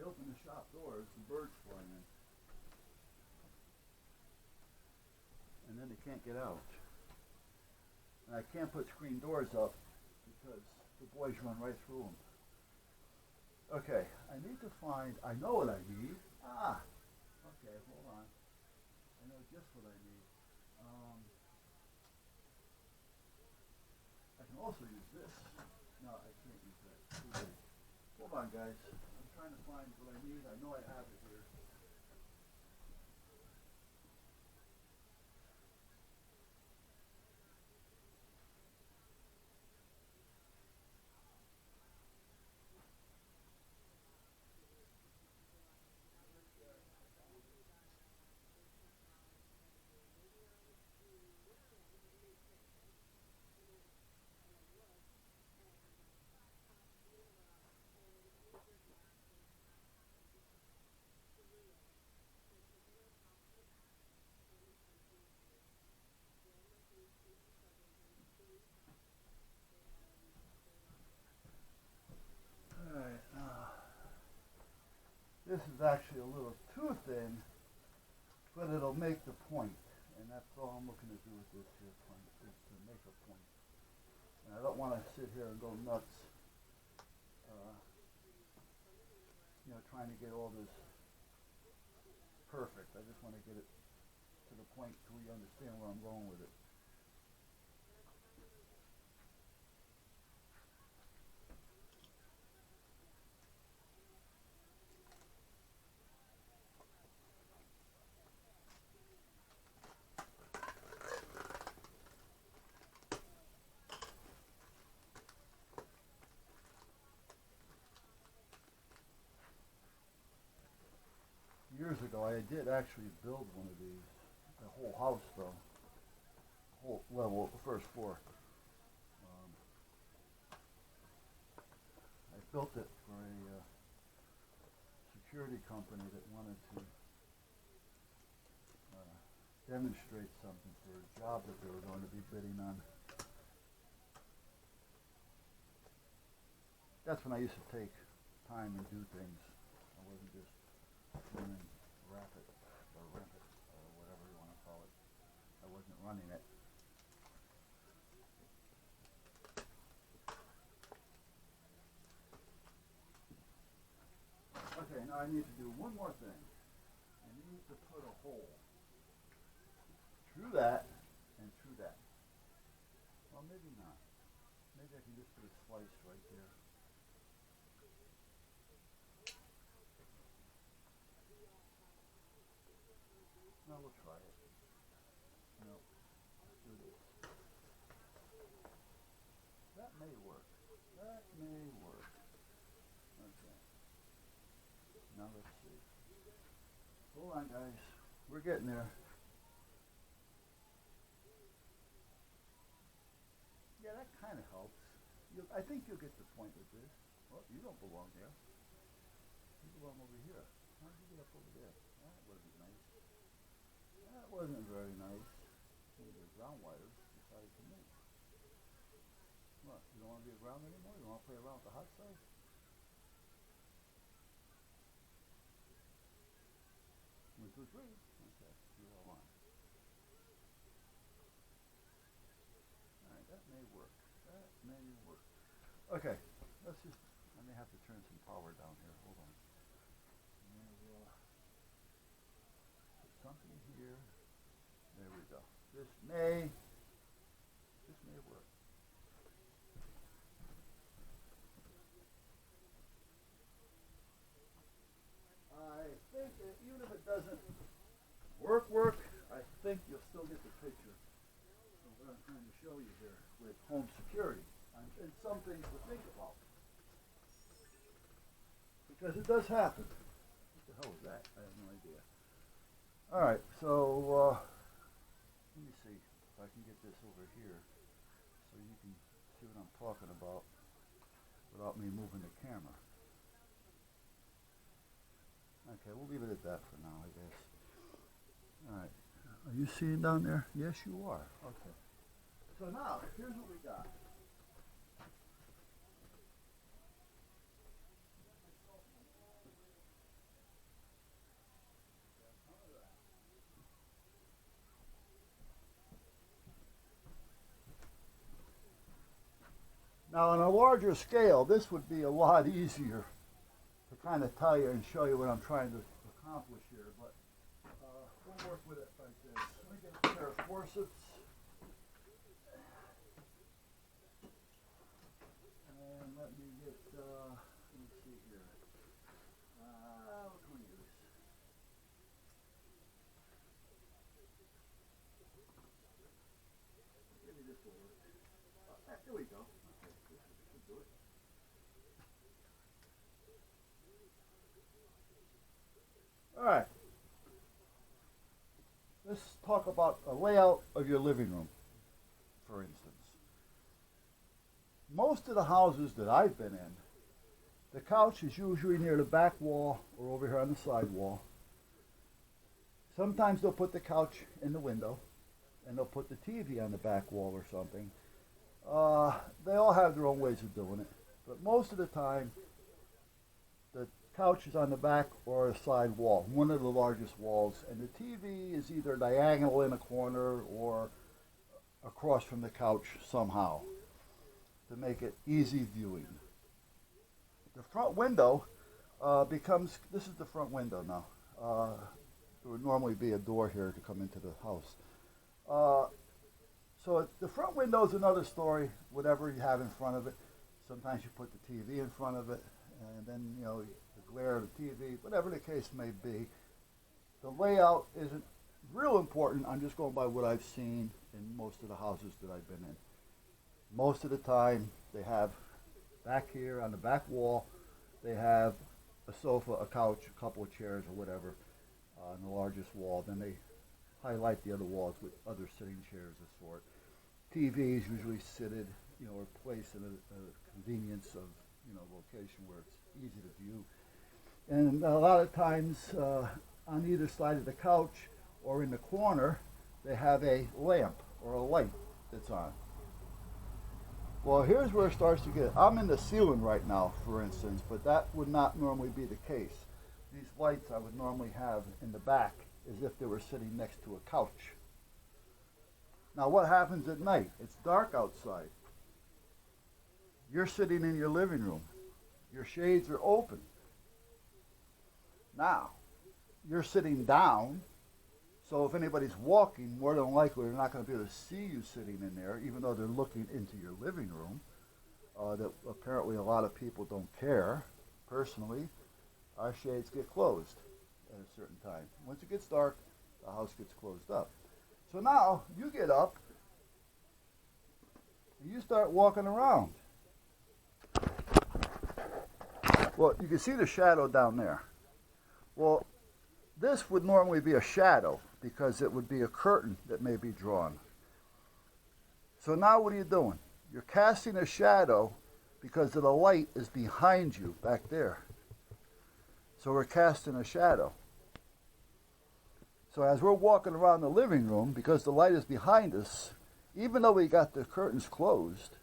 I open the shop doors, the birds fly in. And then they can't get out. And I can't put screen doors up because the boys run right through them. Okay, I need to find, I know what I need. Okay, hold on. I know just what I need. I can also use this. No, I can't use that. Too late. Hold on, guys. I'm trying to find what I need. I know I have it here. Alright, this is actually a little too thin, but it'll make the point. And that's all I'm looking to do with this here point, is to make a point. And I don't want to sit here and go nuts, trying to get all this perfect. I just want to get it to the point so we understand where I'm going with it. Years ago, I did actually build one of these, the whole house though, whole level, the first floor. I built it for a security company that wanted to demonstrate something for a job that they were going to be bidding on. That's when I used to take time and do things. I wasn't just running rapid or rampant or whatever you want to call it. I wasn't running it. Okay, now I need to do one more thing. I need to put a hole through that and through that. Well, maybe not. Maybe I can just put a slice right there. No, we'll try it. No, let's do this. That may work. That may work. Okay. Now let's see. Hold on, guys. We're getting there. Yeah, that kind of helps. I think you'll get the point with this. Well, you don't belong there. You belong over here. How did you get up over there? That wasn't nice. That wasn't very nice. The ground wires decided to move. What, you don't want to be around anymore? You don't want to play around with the hot side? 1, 2, 3. Okay, you're all on. Alright, that may work. That may work. Okay, I may have to turn some power down here. Hold on. We'll put something here. There we go. This may work. I think that even if it doesn't work, I think you'll still get the picture of what I'm trying to show you here with home security. And some things to think about. Because it does happen. What the hell was that? I have no idea. Alright, so let me see if I can get this over here so you can see what I'm talking about without me moving the camera. Okay, we'll leave it at that for now, I guess. Alright. Are you seeing down there? Yes, you are. Okay. So now, here's what we got. Now, on a larger scale, this would be a lot easier to kind of tell you and show you what I'm trying to accomplish here, but we'll work with it like this. Let me get a pair of forceps. And let me get, let me see here. What can we use? Maybe this will work. There we go. Okay, this should do it. All right. Let's talk about a layout of your living room, for instance. Most of the houses that I've been in, the couch is usually near the back wall or over here on the side wall. Sometimes they'll put the couch in the window and they'll put the TV on the back wall or something. They all have their own ways of doing it, but most of the time the couch is on the back or a side wall, one of the largest walls, and the TV is either diagonal in a corner or across from the couch somehow to make it easy viewing. The front window becomes, this is the front window now. There would normally be a door here to come into the house. So the front window is another story, whatever you have in front of it. Sometimes you put the TV in front of it, and then, you know, the glare of the TV, whatever the case may be. The layout isn't real important. I'm just going by what I've seen in most of the houses that I've been in. Most of the time, they have back here on the back wall, they have a sofa, a couch, a couple of chairs or whatever on the largest wall. Then they highlight the other walls with other sitting chairs of sort. TV is usually seated, you know, or placed in a convenience of, you know, location where it's easy to view. And a lot of times on either side of the couch or in the corner, they have a lamp or a light that's on. Well, here's where it starts to get, I'm in the ceiling right now, for instance, but that would not normally be the case. These lights I would normally have in the back as if they were sitting next to a couch. Now, what happens at night? It's dark outside. You're sitting in your living room. Your shades are open. Now, you're sitting down, so if anybody's walking, more than likely they're not going to be able to see you sitting in there, even though they're looking into your living room. That apparently a lot of people don't care. Personally, our shades get closed at a certain time. Once it gets dark, the house gets closed up. So now you get up and you start walking around. Well, you can see the shadow down there. Well, this would normally be a shadow because it would be a curtain that may be drawn. So now what are you doing? You're casting a shadow because the light is behind you back there. So we're casting a shadow. So as we're walking around the living room, because the light is behind us, even though we got the curtains closed,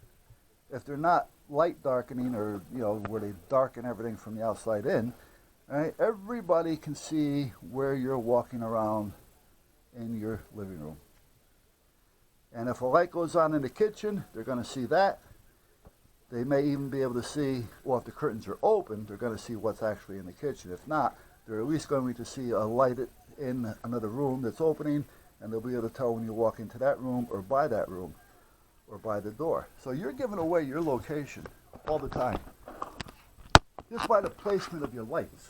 if they're not light darkening or, you know, where they darken everything from the outside in, right, everybody can see where you're walking around in your living room. And if a light goes on in the kitchen, they're going to see that. They may even be able to see, well, if the curtains are open, they're going to see what's actually in the kitchen. If not, they're at least going to see a light in another room that's opening, and they'll be able to tell when you walk into that room or by that room or by the door. So you're giving away your location all the time, just by the placement of your lights.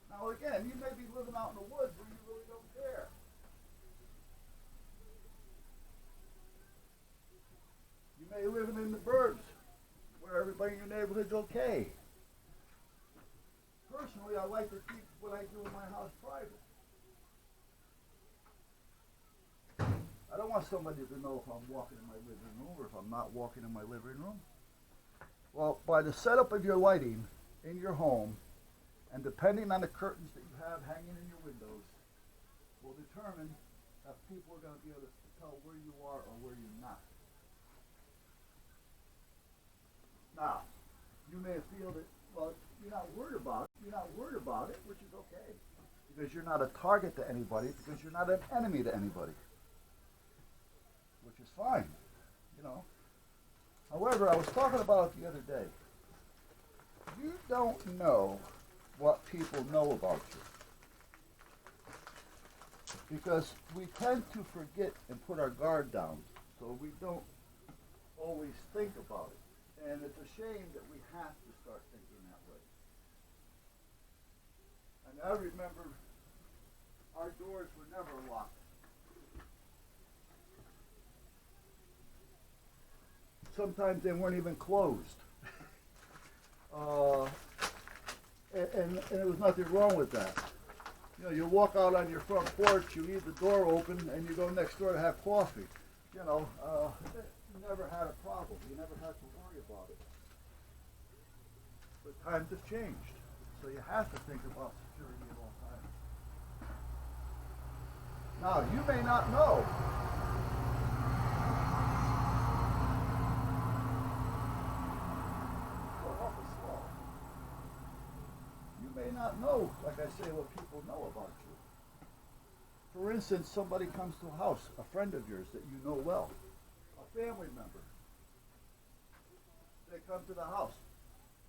Now again, you may be living out in the woods where you really don't care. You may be living in the burbs where everybody in your neighborhood's okay. Personally, I like to keep what I do in my house private. I don't want somebody to know if I'm walking in my living room or if I'm not walking in my living room. Well, by the setup of your lighting in your home, and depending on the curtains that you have hanging in your windows, will determine if people are going to be able to tell where you are or where you're not. Now, you may feel that, well, you're not worried about it. You're not worried about it, which is okay, because you're not a target to anybody, because you're not an enemy to anybody, which is fine, you know. However, I was talking about it the other day. You don't know what people know about you. Because we tend to forget and put our guard down, so we don't always think about it. And it's a shame that we have to start thinking that way. And I remember our doors were never locked. Sometimes they weren't even closed. And there was nothing wrong with that. You know, you walk out on your front porch, you leave the door open, and you go next door to have coffee. You know, you never had a problem. You never had to worry about it. But times have changed, so you have to think about security at all times. Now, you may not know. You may not know, like I say, what people know about you. For instance, somebody comes to a house, a friend of yours that you know well, a family member. They come to the house.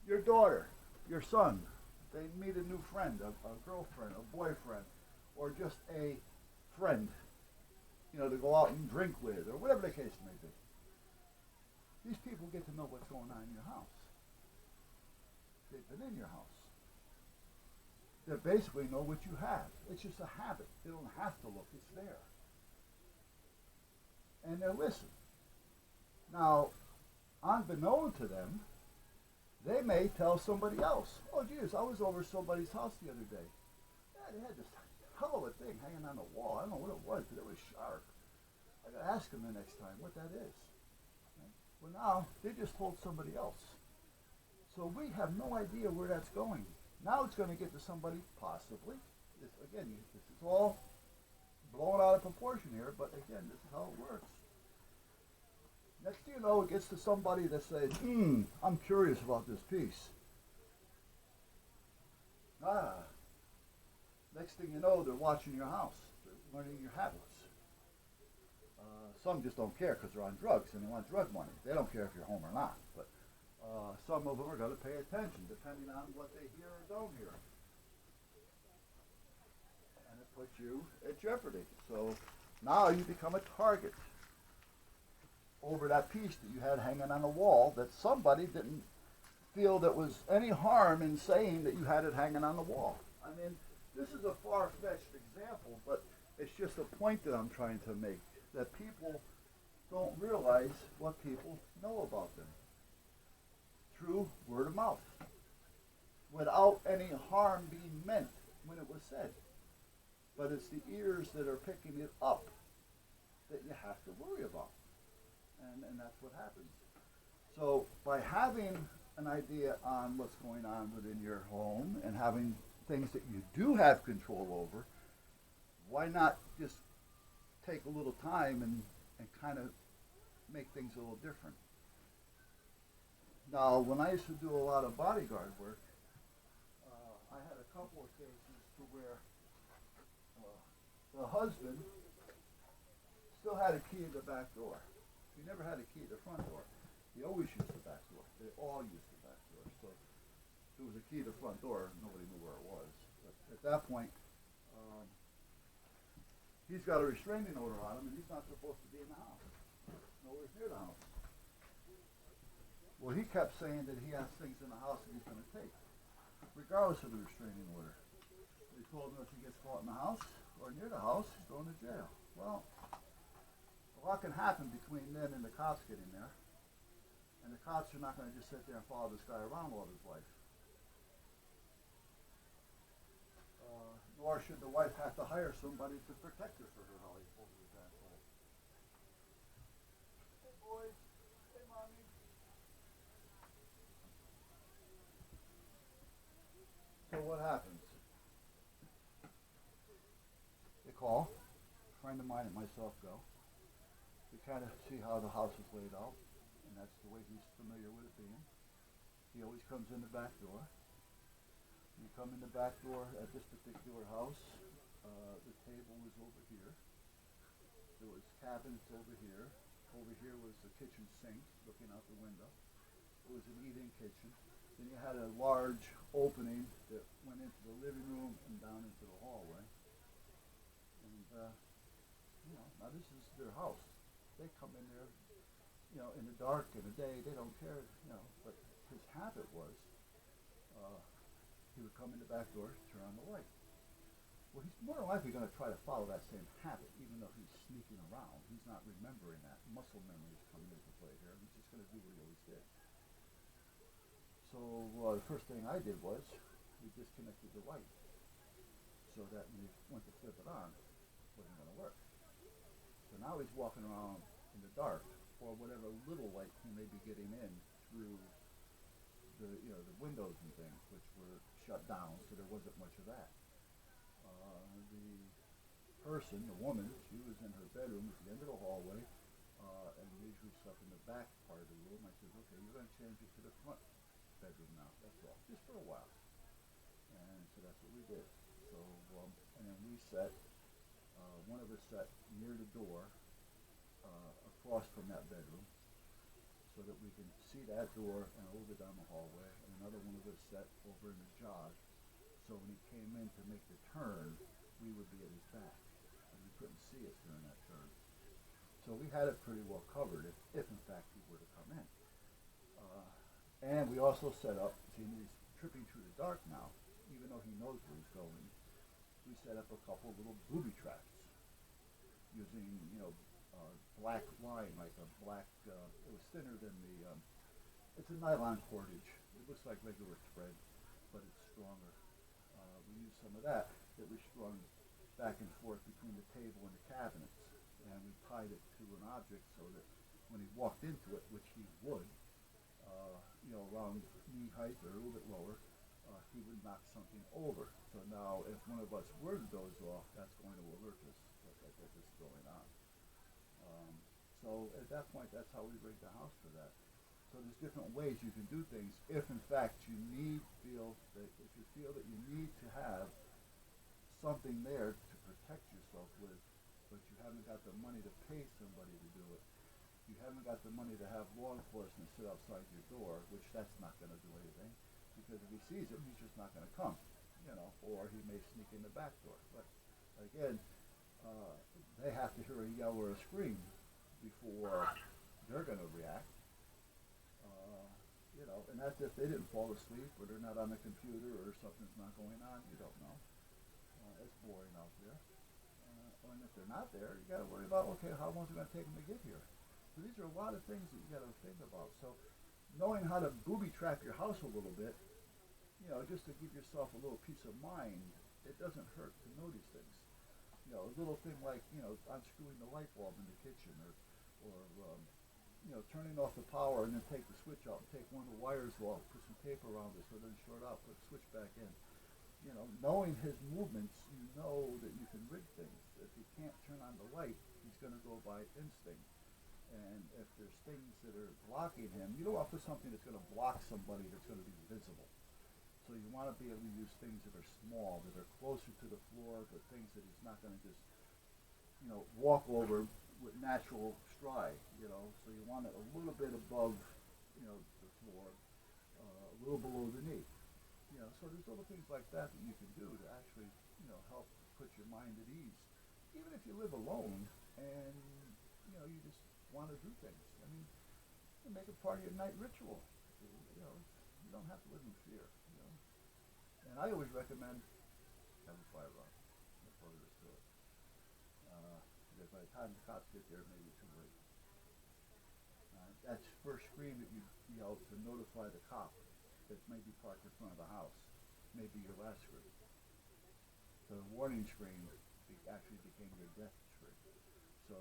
Your daughter, your son, they meet a new friend, a girlfriend, a boyfriend, or just a friend, you know, to go out and drink with, or whatever the case may be. These people get to know what's going on in your house. They've been in your house. They basically know what you have. It's just a habit. They don't have to look. It's there. And they listen. Now, unbeknown to them, they may tell somebody else, oh, geez, I was over somebody's house the other day. Yeah, they had this hell of a thing hanging on the wall. I don't know what it was, but it was sharp. I got to ask them the next time what that is. Okay? Well, now, they just told somebody else. So we have no idea where that's going. Now it's going to get to somebody, possibly. Again, this is all blown out of proportion here, but again, this is how it works. Next thing you know, it gets to somebody that says, I'm curious about this piece. Next thing you know, they're watching your house. They're learning your habits. Some just don't care because they're on drugs and they want drug money. They don't care if you're home or not. But some of them are going to pay attention depending on what they hear or don't hear. And it puts you at jeopardy. So now you become a target over that piece that you had hanging on the wall that somebody didn't feel that was any harm in saying that you had it hanging on the wall. I mean, this is a far-fetched example, but it's just a point that I'm trying to make, that people don't realize what people know about them through word of mouth, without any harm being meant when it was said. But it's the ears that are picking it up that you have to worry about. And that's what happens. So by having an idea on what's going on within your home and having things that you do have control over, why not just take a little time and kind of make things a little different? Now, when I used to do a lot of bodyguard work, I had a couple of cases to where the husband still had a key to the back door. He never had a key to the front door. He always used the back door. They all used the back door. So there was a key to the front door. Nobody knew where it was. But at that point, he's got a restraining order on him, and he's not supposed to be in the house. Nowhere near the house. Well, he kept saying that he has things in the house that he's going to take, regardless of the restraining order. They told him if he gets caught in the house or near the house, he's going to jail. Well, a lot can happen between then and the cops getting there. And the cops are not going to just sit there and follow this guy around all his life. Nor should the wife have to hire somebody to protect her for her holly over his asshole. Hey boys, hey mommy. So what happens? They call, a friend of mine and myself go. We kind of see how the house is laid out, and that's the way he's familiar with it being. He always comes in the back door. You come in the back door at this particular house. The table was over here. There was cabinets over here. Over here was the kitchen sink looking out the window. It was an eat-in kitchen. Then you had a large opening that went into the living room and down into the hallway. And, now this is their house. They come in there, in the dark, in the day, they don't care, but his habit was, he would come in the back door, turn on the light. Well, he's more than likely going to try to follow that same habit, even though he's sneaking around. He's not remembering that. Muscle memory is coming into play here. He's just going to do what he always did. So the first thing I did was we disconnected the light so that when he went to flip it on, it wasn't going to work. So now he's walking around in the dark, or whatever little light he may be getting in through the windows and things, which were shut down, so there wasn't much of that. The person, the woman, she was in her bedroom at the end of the hallway, and usually slept in the back part of the room. I said, okay, you're going to change it to the front bedroom now, that's all, just for a while. And so that's what we did. So, and then we set, one of us sat near the door, across from that bedroom, so that we can see that door and over down the hallway, and another one of us sat over in the jog, so when he came in to make the turn, we would be at his back, and we couldn't see us during that turn. So we had it pretty well covered if in fact he were to come in. And we also set up, see, he's tripping through the dark now, even though he knows where he's going. We set up a couple of little booby traps using, black line, like a black, it was thinner than it's a nylon cordage. It looks like regular thread, but it's stronger. We used some of that we strung back and forth between the table and the cabinets, and we tied it to an object so that when he walked into it, which he would, around knee height or a little bit lower, he would knock something over. So now if one of us were to doze off, that's going to alert us that this is going on. So at that point, that's how we rigged the house for that. So there's different ways you can do things if in fact you feel that you need to have something there to protect yourself with, but you haven't got the money to pay somebody to do it. You haven't got the money to have law enforcement sit outside your door, which that's not going to do anything, because if he sees him, he's just not going to come, or he may sneak in the back door. But again, they have to hear a yell or a scream before they're going to react. And that's if they didn't fall asleep or they're not on the computer or something's not going on. You don't know. It's boring out there. And if they're not there, you got to worry about, okay, how long is it going to take them to get here? So these are a lot of things that you got to think about. So knowing how to booby trap your house a little bit, just to give yourself a little peace of mind, it doesn't hurt to know these things. A little thing like, unscrewing the light bulb in the kitchen or turning off the power and then take the switch out and take one of the wires off, put some tape around it so it doesn't short out, put the switch back in. Knowing his movements, you know that you can rig things. If he can't turn on the light, he's going to go by instinct. And if there's things that are blocking him, you don't want to put something that's going to block somebody that's going to be visible. So you want to be able to use things that are small, that are closer to the floor, but things that he's not going to just, walk over with natural stride, So you want it a little bit above, the floor, a little below the knee. So there's little things like that you can do to actually, help put your mind at ease. Even if you live alone and, you just want to do things. I mean, you make it part of your night ritual. You don't have to live in fear, And I always recommend have a fire on before there's to it. Because by the time the cops get there, it may be too late. That's first scream that you yell to notify the cop that may be parked in front of the house. May be your last scream. So the warning scream actually became your death scream. So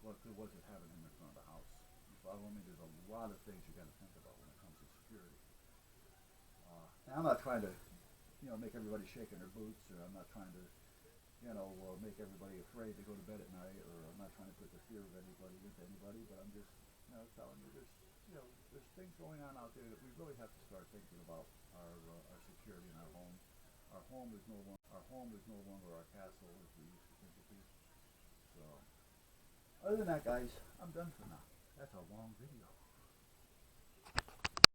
what good was it having him in front of the house? You follow me? There's a lot of things you got to think about when it comes to security. And I'm not trying to, make everybody shake in their boots, or I'm not trying to, make everybody afraid to go to bed at night, or I'm not trying to put the fear of anybody into anybody, but I'm just, telling you there's things going on out there that we really have to start thinking about our security in our home. Our home is no longer our castle as we used to think it be. So, Other than that, guys, I'm done for now. That's a long video.